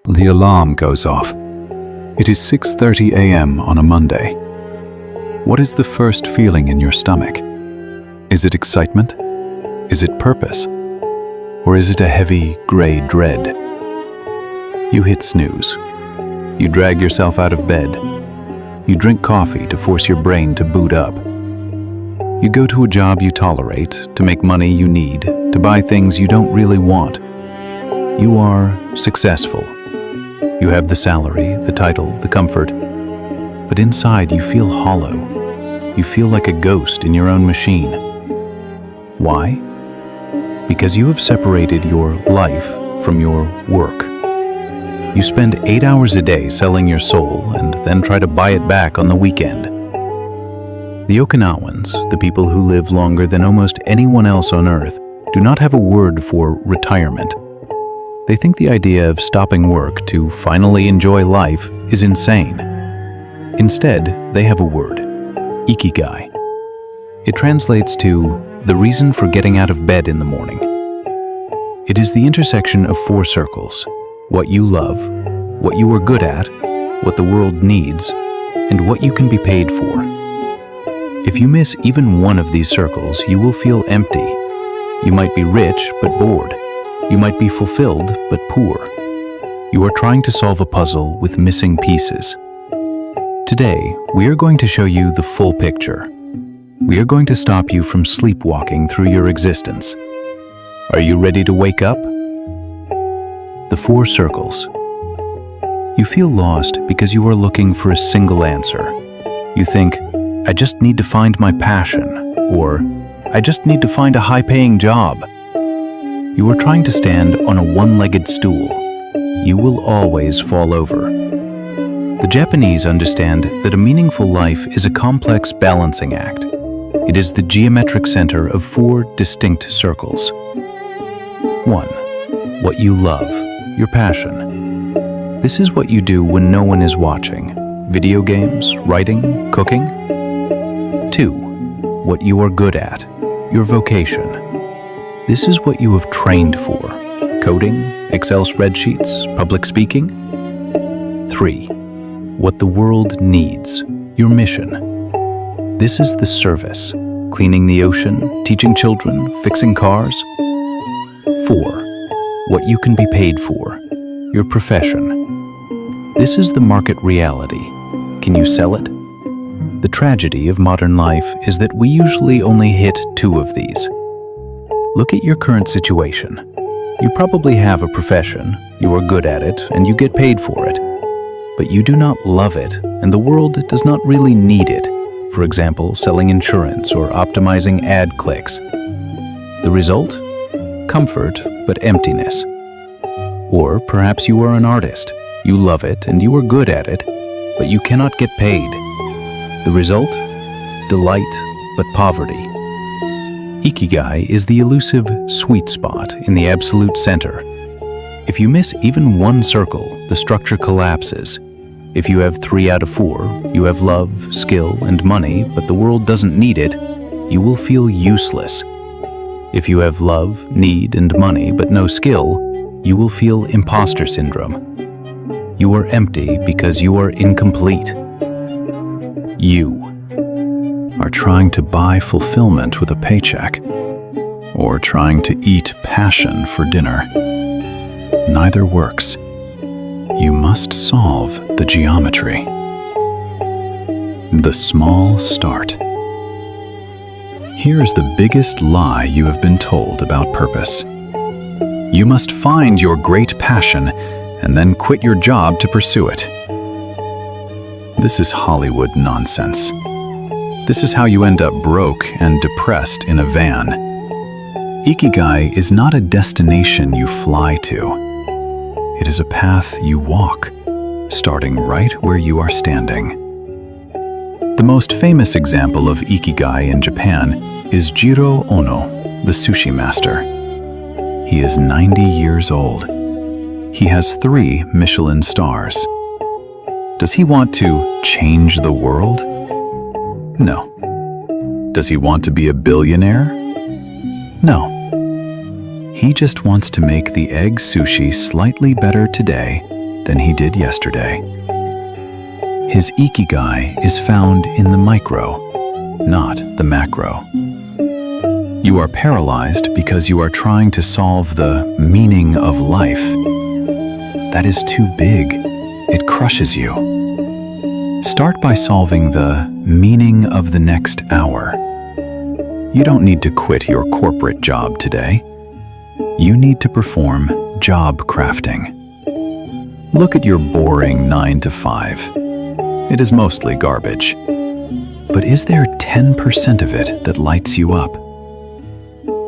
The alarm goes off. It is 6:30 a.m. on a Monday. What is the first feeling in your stomach? Is it excitement? Is it purpose? Or is it a heavy, gray dread? You hit snooze. You drag yourself out of bed. You drink coffee to force your brain to boot up. You go to a job you tolerate, to make money you need, to buy things you don't really want. You are successful. You have the salary, the title, the comfort. But inside you feel hollow. You feel like a ghost in your own machine. Why? Because you have separated your life from your work. You spend 8 hours a day selling your soul and then try to buy it back on the weekend. The Okinawans, the people who live longer than almost anyone else on Earth, do not have a word for retirement. They think the idea of stopping work to finally enjoy life is insane. Instead, they have a word, Ikigai. It translates to the reason for getting out of bed in the morning. It is the intersection of 4 circles: what you love, what you are good at, what the world needs, and what you can be paid for. If you miss even one of these circles, you will feel empty. You might be rich but bored. You might be fulfilled but poor. You are trying to solve a puzzle with missing pieces. Today, we are going to show you the full picture. We are going to stop you from sleepwalking through your existence. Are you ready to wake up? The 4 circles. You feel lost because you are looking for a single answer. You think, I just need to find my passion, or I just need to find a high-paying job. You are trying to stand on a one-legged stool. You will always fall over. The Japanese understand that a meaningful life is a complex balancing act. It is the geometric center of 4 distinct circles. 1. What you love, your passion. This is what you do when no one is watching. Video games, writing, cooking. 2. What you are good at, your vocation. This is what you have trained for. Coding, Excel spreadsheets, public speaking. 3. What the world needs, your mission. This is the service, cleaning the ocean, teaching children, fixing cars. 4. What you can be paid for, your profession. This is the market reality. Can you sell it? The tragedy of modern life is that we usually only hit 2 of these. Look at your current situation. You probably have a profession, you are good at it, and you get paid for it. But you do not love it, and the world does not really need it. For example, selling insurance or optimizing ad clicks. The result? Comfort, but emptiness. Or perhaps you are an artist. You love it and you are good at it, but you cannot get paid. The result? Delight, but poverty. Ikigai is the elusive sweet spot in the absolute center. If you miss even one circle, the structure collapses. If you have 3 out of 4, you have love, skill, and money, but the world doesn't need it, you will feel useless. If you have love, need, and money, but no skill, you will feel imposter syndrome. You are empty because you are incomplete. You are trying to buy fulfillment with a paycheck, or trying to eat passion for dinner. Neither works. You must solve the geometry. The small start. Here is the biggest lie you have been told about purpose. You must find your great passion and then quit your job to pursue it. This is Hollywood nonsense. This is how you end up broke and depressed in a van. Ikigai is not a destination you fly to. It is a path you walk, starting right where you are standing. The most famous example of Ikigai in Japan is Jiro Ono, the sushi master. He is 90 years old. He has 3 Michelin stars. Does he want to change the world? No. Does he want to be a billionaire? No. He just wants to make the egg sushi slightly better today than he did yesterday. His Ikigai is found in the micro, not the macro. You are paralyzed because you are trying to solve the meaning of life. That is too big. It crushes you. Start by solving the meaning of the next hour. You don't need to quit your corporate job today. You need to perform job crafting. Look at your boring 9 to 5. It is mostly garbage. But is there 10% of it that lights you up?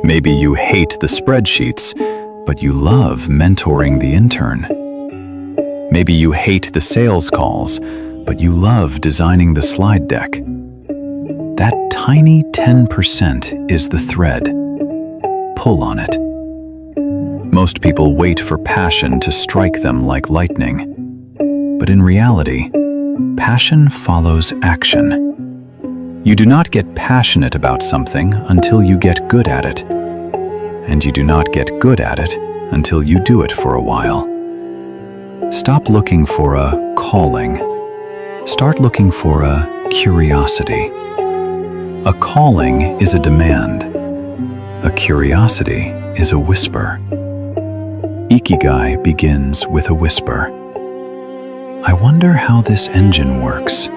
Maybe you hate the spreadsheets, but you love mentoring the intern. Maybe you hate the sales calls, but you love designing the slide deck. That tiny 10% is the thread. Pull on it. Most people wait for passion to strike them like lightning. But in reality, passion follows action. You do not get passionate about something until you get good at it. And you do not get good at it until you do it for a while. Stop looking for a calling. Start looking for a curiosity. A calling is a demand. A curiosity is a whisper. Ikigai begins with a whisper. I wonder how this engine works.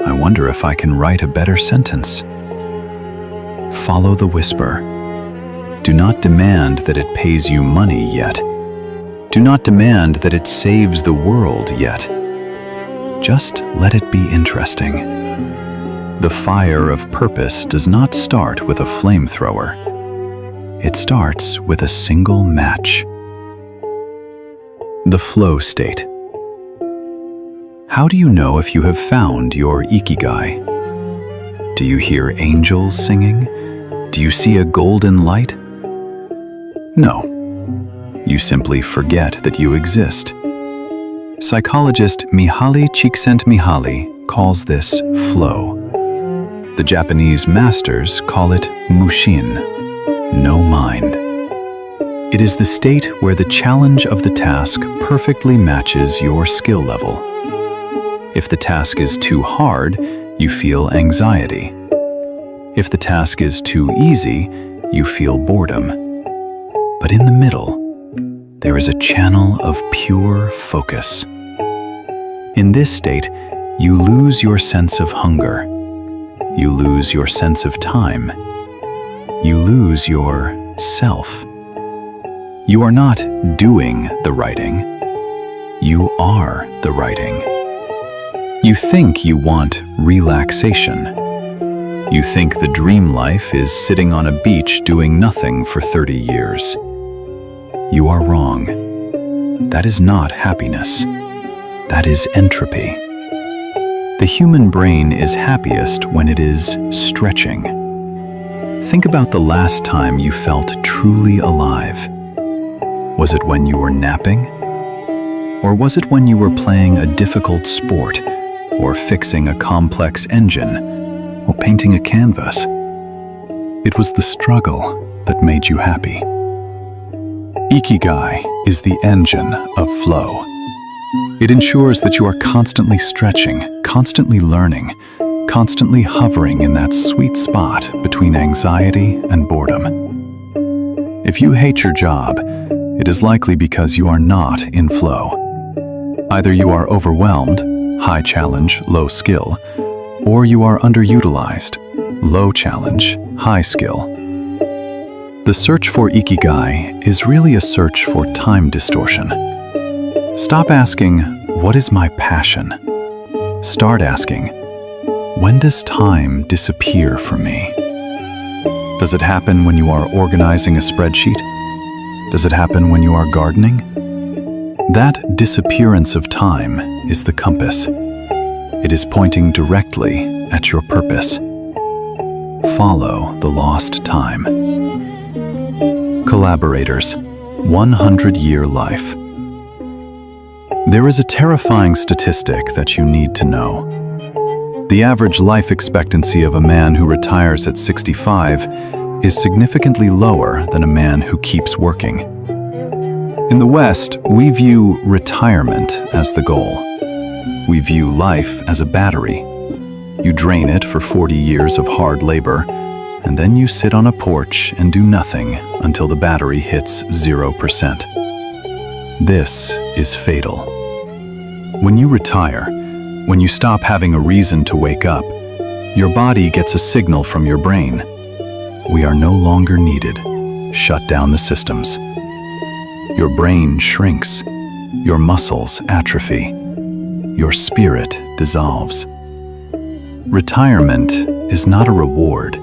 I wonder if I can write a better sentence. Follow the whisper. Do not demand that it pays you money yet. Do not demand that it saves the world yet. Just let it be interesting. The fire of purpose does not start with a flamethrower. It starts with a single match. The flow state. How do you know if you have found your Ikigai? Do you hear angels singing? Do you see a golden light? No. You simply forget that you exist. Psychologist Mihaly Csikszentmihalyi calls this flow. The Japanese masters call it mushin, no mind. It is the state where the challenge of the task perfectly matches your skill level. If the task is too hard, you feel anxiety. If the task is too easy, you feel boredom. But in the middle, there is a channel of pure focus. In this state, you lose your sense of hunger. You lose your sense of time. You lose your self. You are not doing the writing. You are the writing. You think you want relaxation. You think the dream life is sitting on a beach doing nothing for 30 years. You are wrong. That is not happiness. That is entropy. The human brain is happiest when it is stretching. Think about the last time you felt truly alive. Was it when you were napping? Or was it when you were playing a difficult sport, or fixing a complex engine, or painting a canvas? It was the struggle that made you happy. Ikigai is the engine of flow. It ensures that you are constantly stretching, constantly learning, constantly hovering in that sweet spot between anxiety and boredom. If you hate your job, it is likely because you are not in flow. Either you are overwhelmed, high challenge, low skill, or you are underutilized, low challenge, high skill. The search for Ikigai is really a search for time distortion. Stop asking, what is my passion? Start asking, when does time disappear for me? Does it happen when you are organizing a spreadsheet? Does it happen when you are gardening? That disappearance of time is the compass. It is pointing directly at your purpose. Follow the lost time. Collaborators, 100-year life. There is a terrifying statistic that you need to know. The average life expectancy of a man who retires at 65 is significantly lower than a man who keeps working. In the West, we view retirement as the goal. We view life as a battery. You drain it for 40 years of hard labor, and then you sit on a porch and do nothing until the battery hits 0%. This is fatal. When you retire, when you stop having a reason to wake up, your body gets a signal from your brain. We are no longer needed. Shut down the systems. Your brain shrinks. Your muscles atrophy. Your spirit dissolves. Retirement is not a reward.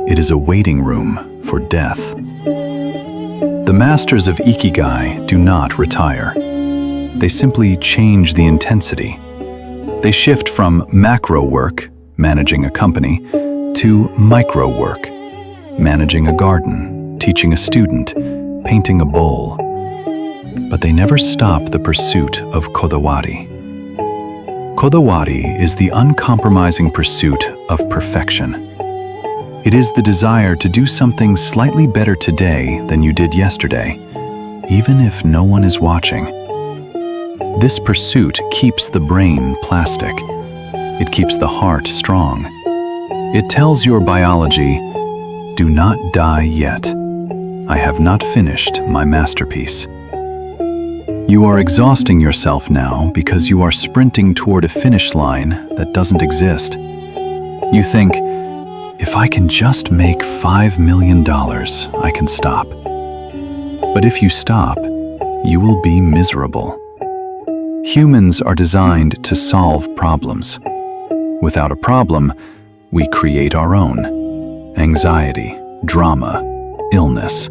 It is a waiting room for death. The masters of Ikigai do not retire. They simply change the intensity. They shift from macro work, managing a company, to micro work, managing a garden, teaching a student, painting a bowl. But they never stop the pursuit of kodawari. Kodawari is the uncompromising pursuit of perfection. It is the desire to do something slightly better today than you did yesterday, even if no one is watching. This pursuit keeps the brain plastic. It keeps the heart strong. It tells your biology, do not die yet. I have not finished my masterpiece. You are exhausting yourself now because you are sprinting toward a finish line that doesn't exist. You think, if I can just make $5 million, I can stop. But if you stop, you will be miserable. Humans are designed to solve problems. Without a problem, we create our own. Anxiety, drama, illness.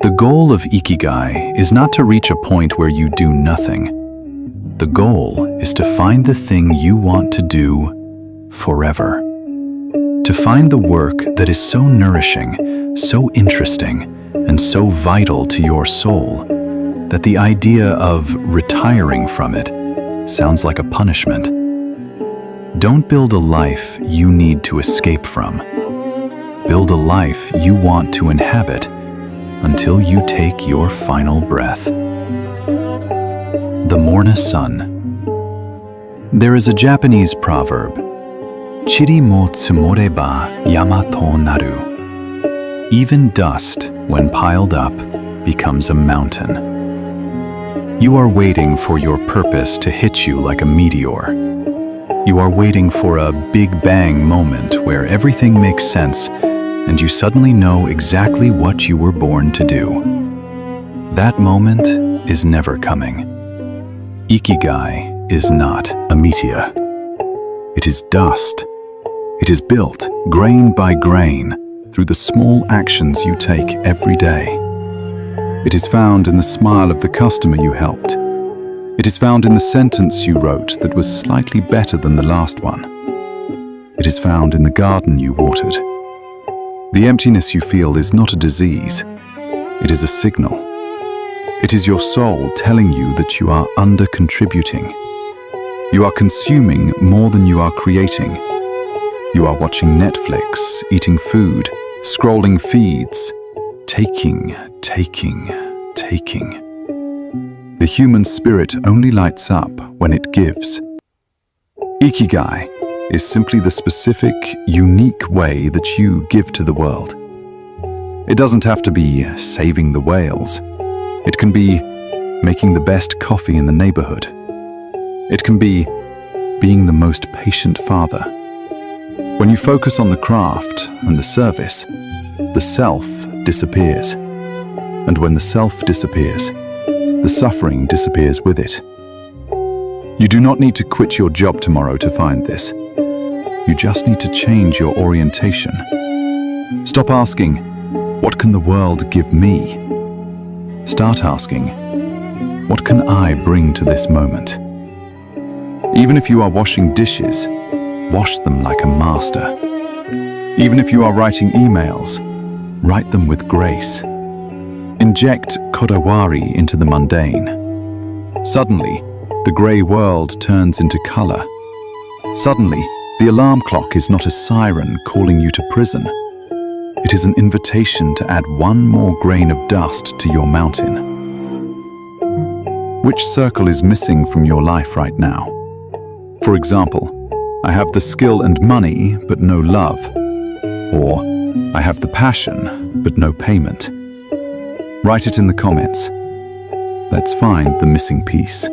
The goal of Ikigai is not to reach a point where you do nothing. The goal is to find the thing you want to do forever. To find the work that is so nourishing, so interesting, and so vital to your soul that the idea of retiring from it sounds like a punishment. Don't build a life you need to escape from. Build a life you want to inhabit until you take your final breath. The Morna Sun. There is a Japanese proverb, Chiri mo tsumoreba yama to naru. Even dust, when piled up, becomes a mountain. You are waiting for your purpose to hit you like a meteor. You are waiting for a big bang moment where everything makes sense and you suddenly know exactly what you were born to do. That moment is never coming. Ikigai is not a meteor. It is dust. It is built, grain by grain, through the small actions you take every day. It is found in the smile of the customer you helped. It is found in the sentence you wrote that was slightly better than the last one. It is found in the garden you watered. The emptiness you feel is not a disease. It is a signal. It is your soul telling you that you are under-contributing. You are consuming more than you are creating. You are watching Netflix, eating food, scrolling feeds, taking. The human spirit only lights up when it gives. Ikigai is simply the specific, unique way that you give to the world. It doesn't have to be saving the whales. It can be making the best coffee in the neighborhood. It can be being the most patient father. When you focus on the craft and the service, the self disappears. And when the self disappears, the suffering disappears with it. You do not need to quit your job tomorrow to find this. You just need to change your orientation. Stop asking, what can the world give me? Start asking, what can I bring to this moment? Even if you are washing dishes, wash them like a master. Even if you are writing emails, write them with grace. Inject kodawari into the mundane. Suddenly, the grey world turns into colour. Suddenly, the alarm clock is not a siren calling you to prison. It is an invitation to add one more grain of dust to your mountain. Which circle is missing from your life right now? For example, I have the skill and money, but no love. Or, I have the passion, but no payment. Write it in the comments. Let's find the missing piece.